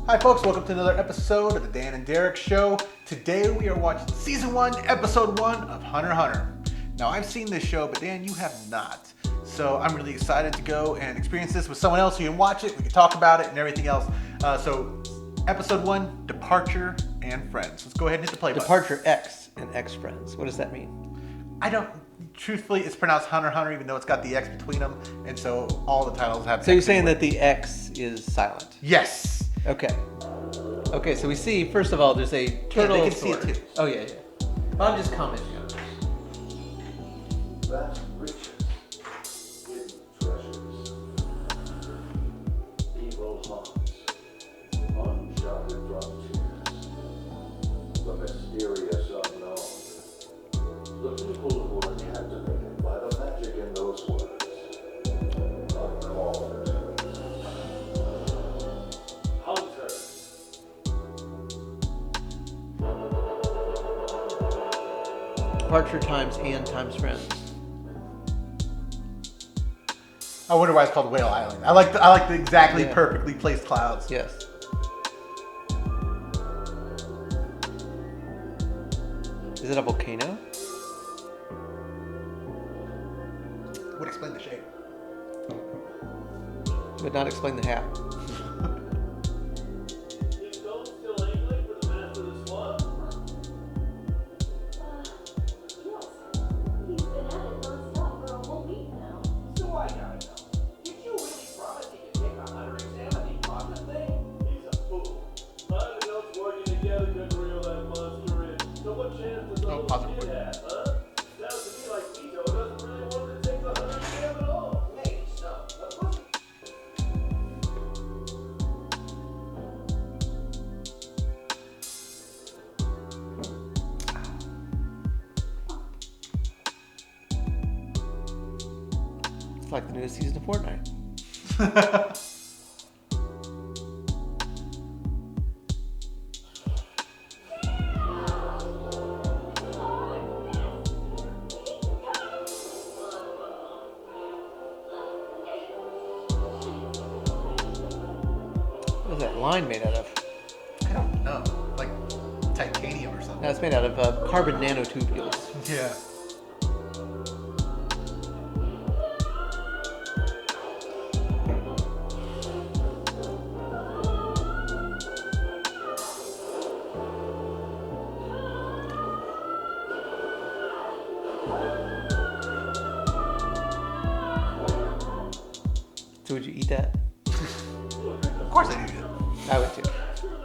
Hi folks, welcome to another episode of the Dan and Derek Show. Today we are watching Season 1, Episode 1 of Hunter x Hunter. Now I've seen this show, but Dan, you have not. So I'm really excited to go and experience this with someone else who can watch it, we can talk about it and everything else. So Episode 1, Departure and Friends. Let's go ahead and hit the play button. Departure X and X Friends. What does that mean? I don't, truthfully, it's pronounced Hunter x Hunter even though it's got the X between them. And so all the titles have So you're saying that the X is silent? Yes. Okay. Okay, so we see, first of all, there's a turtle. they can see it sword. too. Oh, yeah. Well, I'm just commenting on it. Vast riches, hidden treasures, evil haunts, uncharted frontiers, the mysterious unknown. The people who are captivated by the magic in those words are called hunters. Departure times and times friends. I wonder why it's called Whale Island. I like the exactly Yeah. perfectly placed clouds. Yes. Is it a volcano? Would explain the shape. Would not explain the hat. Is Stone still angling for the master of the swamp? Yes. He's been at it non-stop for a whole week now. So I gotta know. Did you really promise he could take a hunter exam and he caught the thing? He's a fool. None of else working together couldn't reel that monster in. So what chance does the little positive kid word. have, huh? Sounds to me like Vito doesn't really want to take the hunter exam at all. Maybe so. But listen. It's like the newest season of Fortnite. What is that line made out of? I don't know. Like titanium or something. No, it's made out of carbon nanotubules. Yeah. So would you eat that? Of course I do. I would too.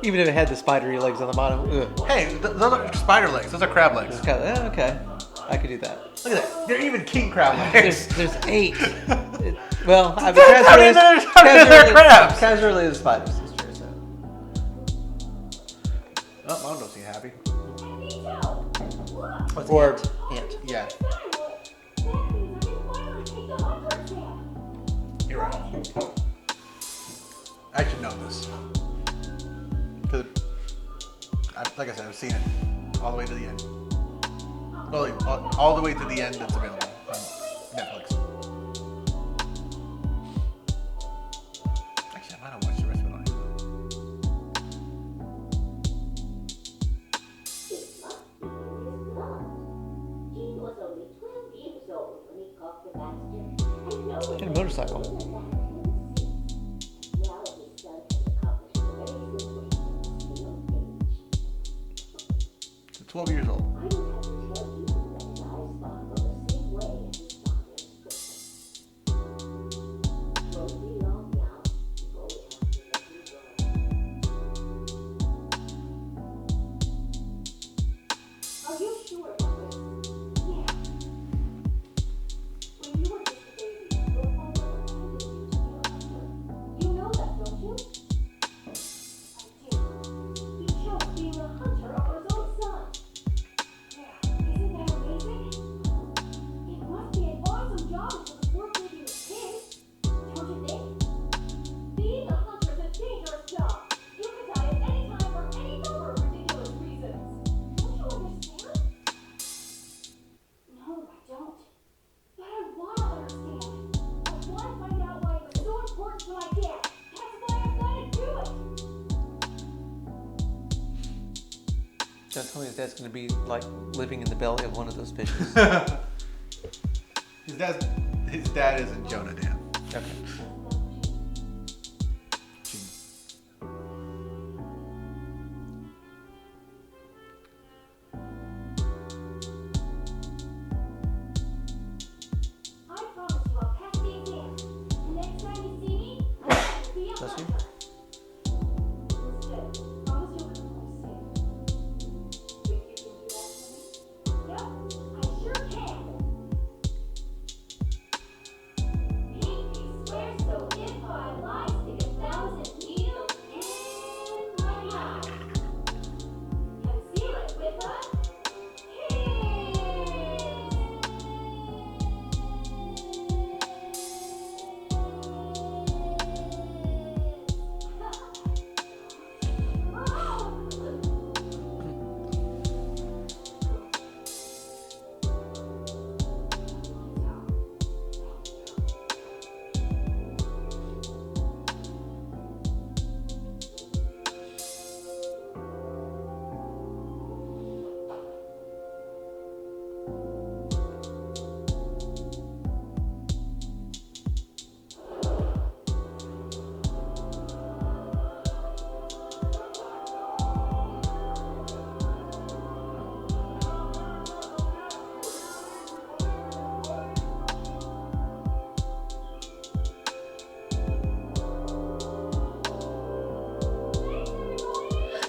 Even if it had the spidery legs on the bottom. Ugh. Hey, those are spider legs. Those are crab legs. It's kind of, okay. I could do that. Look at that. They're even king crab legs. There's 8. Well, I mean, How many other crabs? Casually the spiders. It's true, so. Oh, Mom don't seem happy. Look! Or ant. Yeah, That means I can finally take the hunter exam. you're right. I should know this. Because, like I said, I've seen it all the way to the end. Well, like, all the way to the end that's available on Netflix. Actually, I might have watched the rest of it on Hulu. It must be his blood. He was only 12 years old when he caught the bastard. And no one Get a motorcycle. knew that now his son has accomplished a very simple age. 12 years old. I don't have to tell you that his eyes sparkle the same way as his father's crystal. Won't be long now before we have to let you go. Are you sure about this? Yeah. When you were just a baby, your father abandoned you to be a hunter. You know that, don't you? I do. He chose being a hunter over his own son. John told me his dad's going to be like living in the belly of one of those fishes. His dad isn't Jonah, Dan. Okay. I promise you I'll pass the exam. The next time you see me, I want to be a Bless you. hunter. Instead, promise you'll come home safe. Think you can do that for me? Yep, I sure can. Pinky swear so if I lie, stick 1,000 needles in my eye. Conceal it with a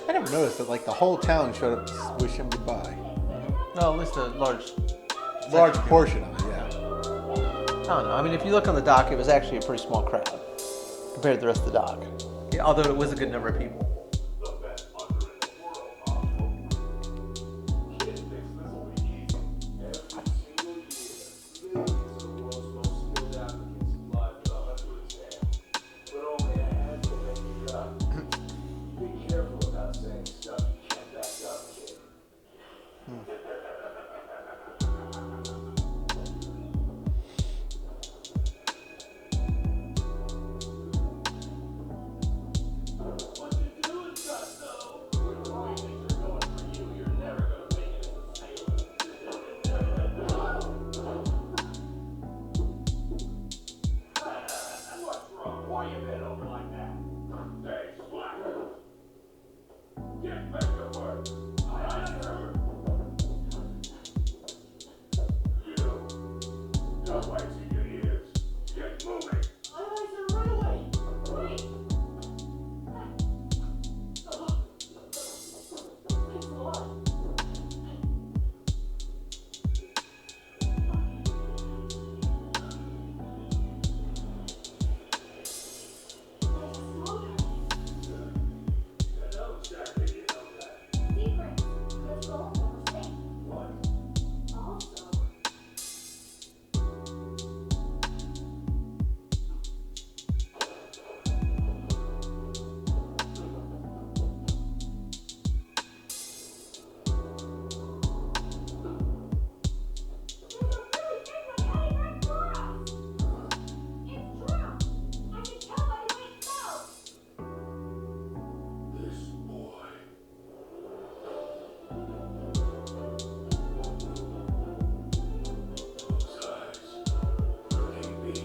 I never noticed that like the whole town showed up to wish him goodbye. No, at least a large. Large portion of it, yeah. I don't know. I mean, if you look on the dock, it was actually a pretty small crowd compared to the rest of the dock. Yeah, although it was a good number of people. The best hunter in the world, Oswald. Kid thinks this will be easy. Every single year, millions of the world's most skilled applicants apply for the hunter exam. But only a handful make the cut. Be careful about saying stuff you can't back up, kid. What you doing, Gusto? When the right things are going for you, you're never gonna make it as a sailor. What's wrong? Why you bent over like that? Hey, slacker! Get back to work! Aye, sir! You! Don't wait till your ears. Get moving! Aye, sir, right away! Right! Thanks a lot. I know exactly you know that. Secret. Let's go over safe. What? Also, there's a really big one heading right for us. It's true. I can tell by the way it smells. This boy. Those eyes. Could he be?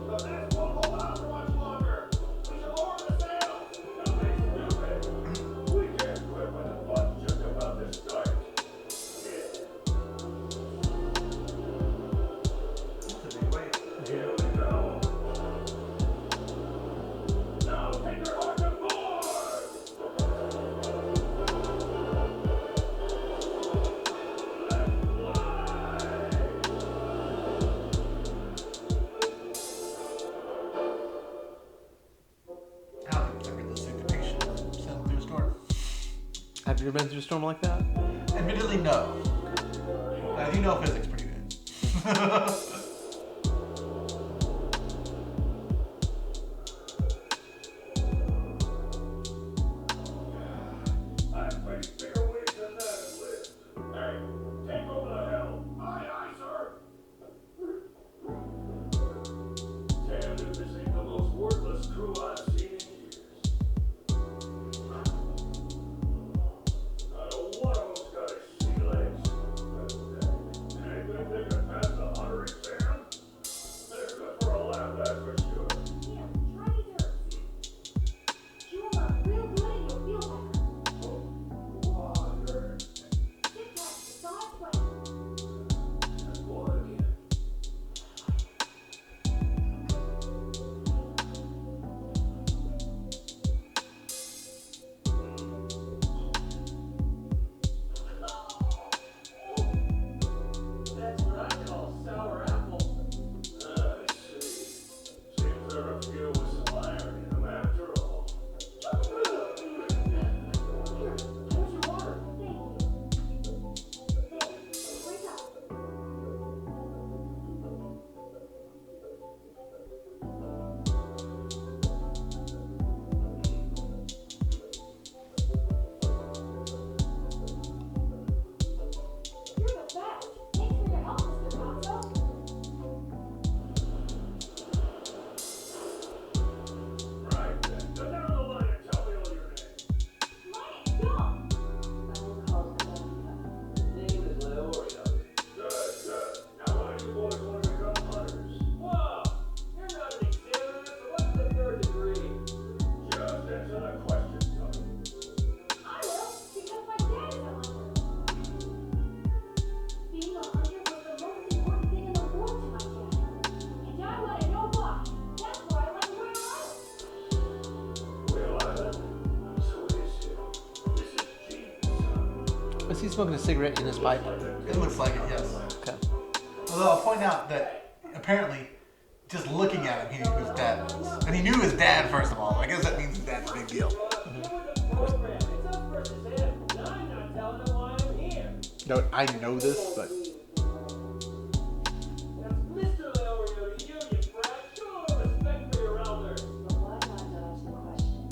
The nest won't hold out for much longer. We should lower the sails. Don't be stupid. We can't quit when the fun's just about to start. Here we go. Now take her on to board. I don't think I've ever listened to patient sailing through a storm. Have you ever been through a storm like that? Admittedly, no. But you know physics pretty good. he smoking a cigarette in his pipe? It looks like it, yes. Okay. Although I'll point out that apparently, just looking at him, he knew who his dad was. And he knew his dad, first of all. I guess that means his dad's a big deal. No, I know this, but Mr. Leorio, to you, you brat. Show a little respect for your elder. But why not dodge the question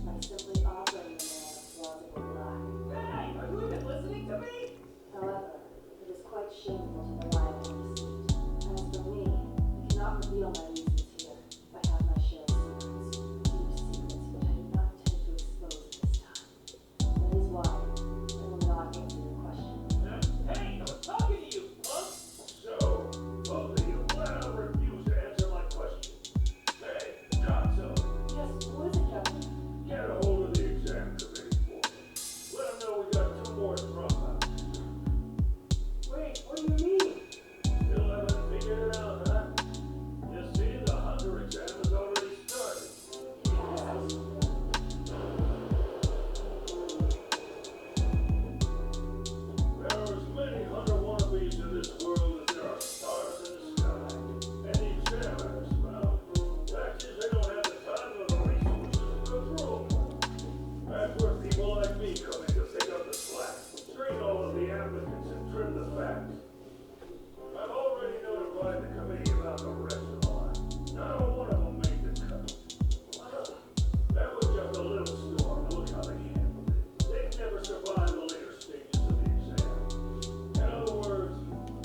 by simply offering the man a plausible lie? Hey, are you even listening to me? However, it is quite shameful to rely on deceit. As for me, I cannot reveal my reasons here. I have my share of secrets, deep secrets which I do not intend to expose at this time. That is why I will not answer your question. Hey, I'm talking to you, punk. So, both of you flat out refuse to answer my question. Hey, Johnson, Yes, what is it, Captain? get a hold of the exam committee for me. Let them know we got 2 more to drop out. Wait, what do you mean? Still haven't figured it out, huh? You see, the Hunter exam has already started. There are as many Hunter wannabes in this world as there are stars in the sky. And the examiners, well, fact is they don't have the time or the resources to go through them. That's where people like me come in to pick up the slack, screen all of the applicants and trim the facts. I've already notified the committee about the rest of the line. Not a one of them made the cut. That was just a little storm. Look how they handled it. They've never survived the later stages of the exam. In other words,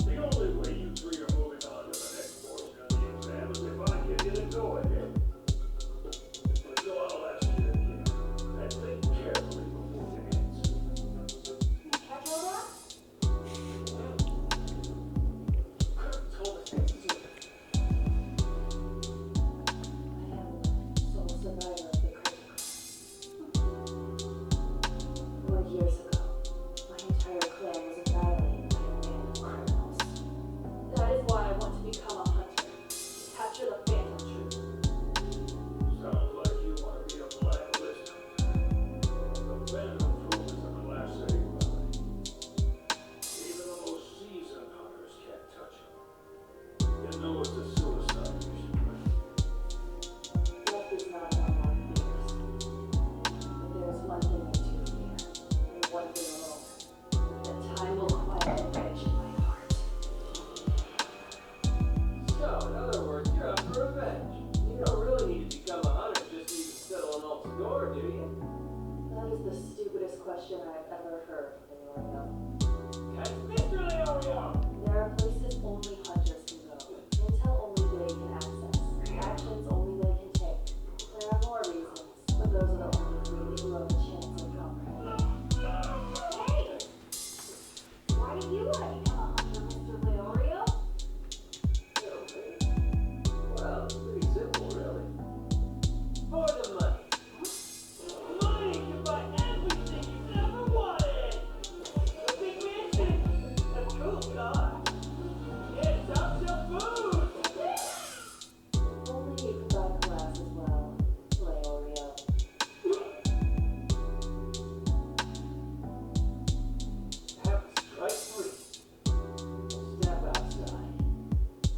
the only way you 3 are moving on to the next portion of the exam is if I give you the go-ahead. So I'll ask you again, and think carefully before you answer. You catch all that? Could have told us that sooner. I am the sole survivor of the critical. 4 years ago, my entire clan was annihilated by a band of criminals. That is why I want to become a hunter, to capture the phantom truth. Sounds like you want to be a blacklist. The Phantom Truth is a class A weapon. Even the most seasoned hunters can't touch it. You know it's a suicide mission, right? Death is not among my fears. But there is one thing I do fear, and one thing alone. That time will quiet the rage in my heart. So, in other words, you're out for revenge. You don't really need to become a hunter just so you can settle an old score, do you? That is the stupidest question I've ever heard, Leorio. That's Mr. Leorio! There are places only hunters can go. Intel only they can access. Actions only they can take. There are more reasons, but those are the only 3 that you have a chance of comprehending. Hey! Why do you want to become a hunter, Mr. Leorio? Well, it's pretty simple, really. For the money. Money can buy everything you ever wanted. A big mansion, a cool car, and top-shelf food. Only you can buy class as well, Leorio. Have a strike 3. Step outside.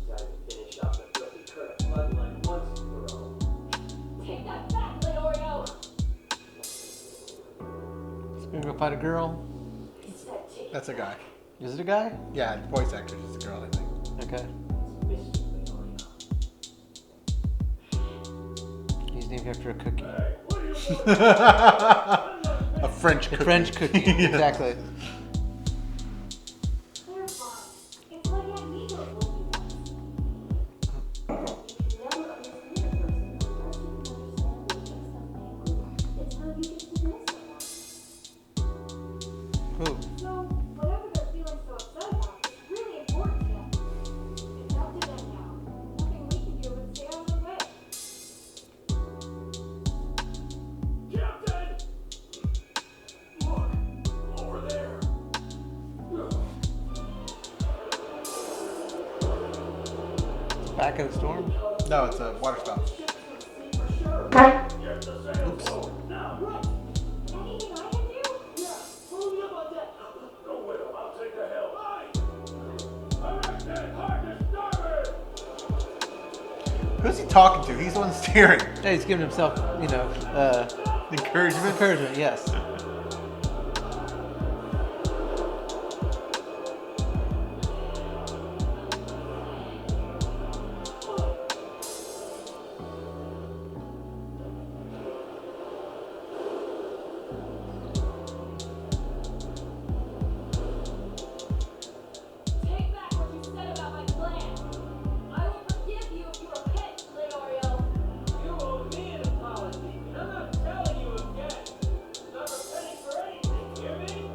Time to finish off the filthy current bloodline once and for all. Take that back, Leorio! So we're gonna go find a girl. Instead, take that's a guy. Is it a guy? Yeah, the voice actress is a girl, I think. Okay. Mr. Leorio. He's named after a cookie. Hey, what are you doing? A French A cookie. French cookie. Yeah. Exactly. They're fine. It's like Magneto told me once. You can never understand a person unless you can understand what makes them angry. It's how you get to know someone. Who? So, whatever they're feeling so upset about is really important to them. It's up to them now. Nothing we can do but stay out of the way. Captain! Look, over there. Back in the storm? No, it's a water spout. Get the sailboat now. Anything I can do? Yeah, tell me about that. Don't Who's he talking to? He's the one steering. Yeah, he's giving himself, Encouragement. encouragement. Yes. Take back what you said about my plan. I will forgive you if you repent, Leorio. You owe me an apology, and I'm not telling you again. I'm not repenting for anything, you hear me?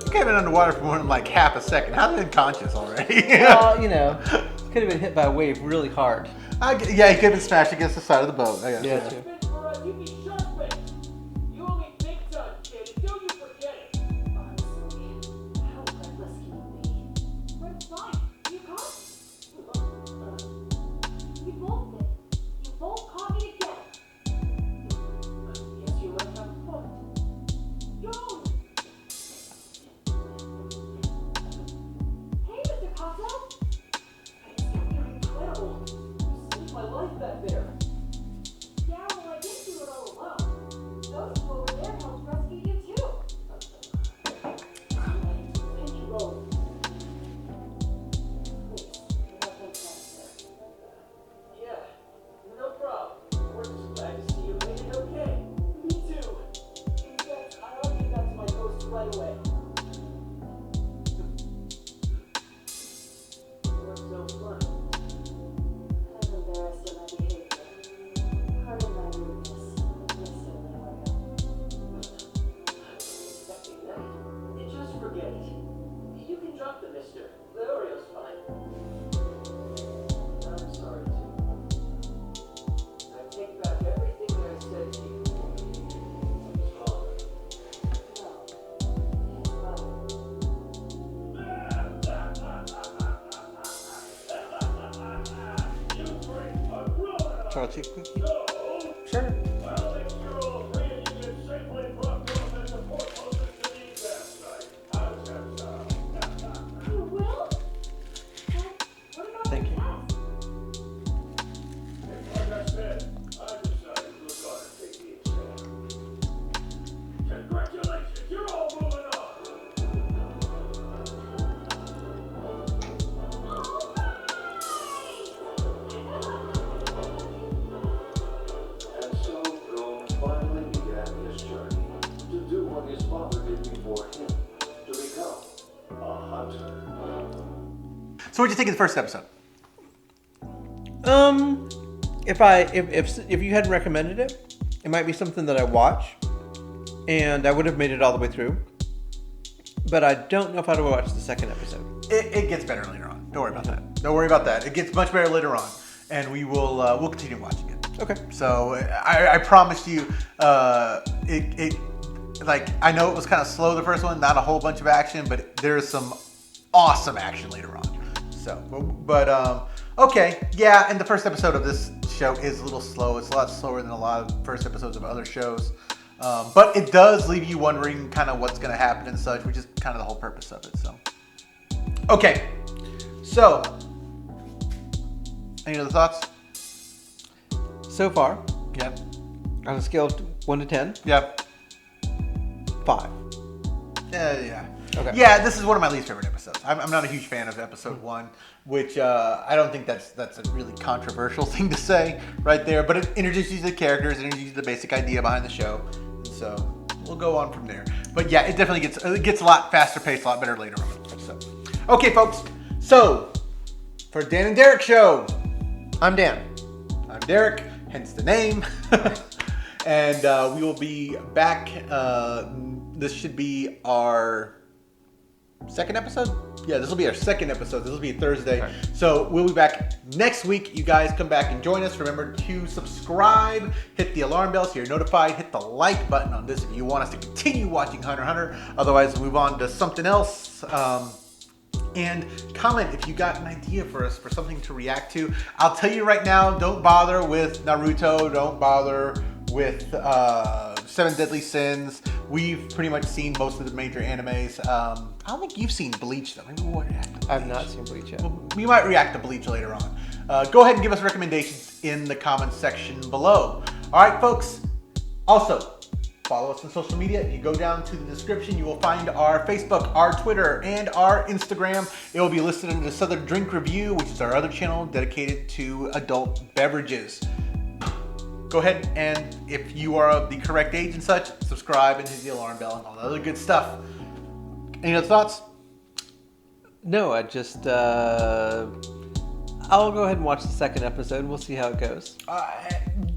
You came in underwater for more than like half a second. How they unconscious already? Well, could have been hit by a wave really hard. Yeah, he could have been smashed against the side of the boat. I guess. Yeah, too. Spit for us, you be sharp-faced. You owe me big time, kid, until you forget it. Honestly, how reckless can you be? We're fine. You caught me. You both did. You both caught me together. Guess you might have a point. Go! Hey, Mr. Kato! You're incredible. You saved my life back there. Yeah, well, I didn't do it all alone. Those two over there helped rescue you too. Thank you both. Please, you have been transferred. Yeah, no problem. We're just glad to see you made it okay. Me too. In fact, I ought to get back to my post right away. What's so funny? I'm embarrassed at my behavior. Pardon my rudeness, Mr. Leorio. Expecting that. Just forget it. You can drop the mister. Leorio's fine. I'm sorry, too. I take back everything that I said to you. I was wrong. You bring a grown-up. Charlie cookie. So, Sure. I'll make sure all three of you get safely dropped off at the port closest to the event site. How's that sound? You will? What about Thank the you. test? Like I said, I decided to go and take the exam. Congratulations, you're all moving on. And so Rome finally began his journey to do what his father did before him, to become a hunter. So, what'd you think of the first episode? If you hadn't recommended it, it might be something that I watch, and I would have made it all the way through. But I don't know if I'd watch the second episode. It gets better later on. Don't worry about that. Don't worry about that. It gets much better later on, and we'll continue watching it. Okay. So I promise you, like I know it was kind of slow the first one, not a whole bunch of action, but there's some awesome action later on. So, but okay, yeah. And the first episode of this show is a little slow. It's a lot slower than a lot of first episodes of other shows. But it does leave you wondering kind of what's going to happen and such, which is kind of the whole purpose of it. So, okay. So, any other thoughts? So far, Yeah. on a scale of 1 to 10, Yeah. 5. Yeah. Okay. Yeah, this is one of my least favorite episodes. I'm not a huge fan of episode 1, which I don't think that's a really controversial thing to say right there. But it introduces you to the characters, it introduces you to the basic idea behind the show. So we'll go on from there. But yeah, it definitely gets a lot faster paced, a lot better later on. Okay, folks. So, for Dan and Derek Show, I'm Dan. I'm Derek, hence the name. And we will be back. This should be our second episode? Yeah, this will be our second episode. This will be Thursday. Right. So we'll be back next week. You guys come back and join us. Remember to subscribe, hit the alarm bell so you're notified, hit the like button on this if you want us to continue watching Hunter x Hunter. Otherwise, we'll move on to something else. And comment if you got an idea for us for something to react to. I'll tell you right now, don't bother with Naruto. Don't bother with Seven Deadly Sins. We've pretty much seen most of the major animes. I don't think you've seen Bleach though. Maybe we'll react to Bleach. I've not seen Bleach yet. We might react to Bleach later on. Go ahead and give us recommendations in the comments section below. All right, folks. Also, follow us on social media. You go down to the description, you will find our Facebook, our Twitter, and our Instagram. It will be listed under the Southern Drink Review, which is our other channel dedicated to adult beverages. Go ahead and, if you are of the correct age and such, subscribe and hit the alarm bell and all the other good stuff. Any other thoughts? No, I just I'll go ahead and watch the second episode. We'll see how it goes.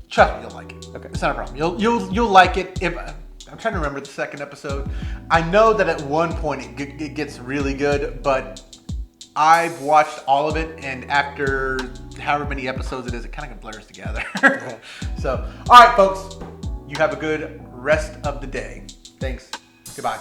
Trust me, you'll like it. Okay. It's not a problem. You'll like it. If I'm trying to remember the second episode, I know that at one point it gets really good, but I've watched all of it, and after however many episodes it is, it kind of blurs together. Okay. So, all right, folks, you have a good rest of the day. Thanks. Goodbye.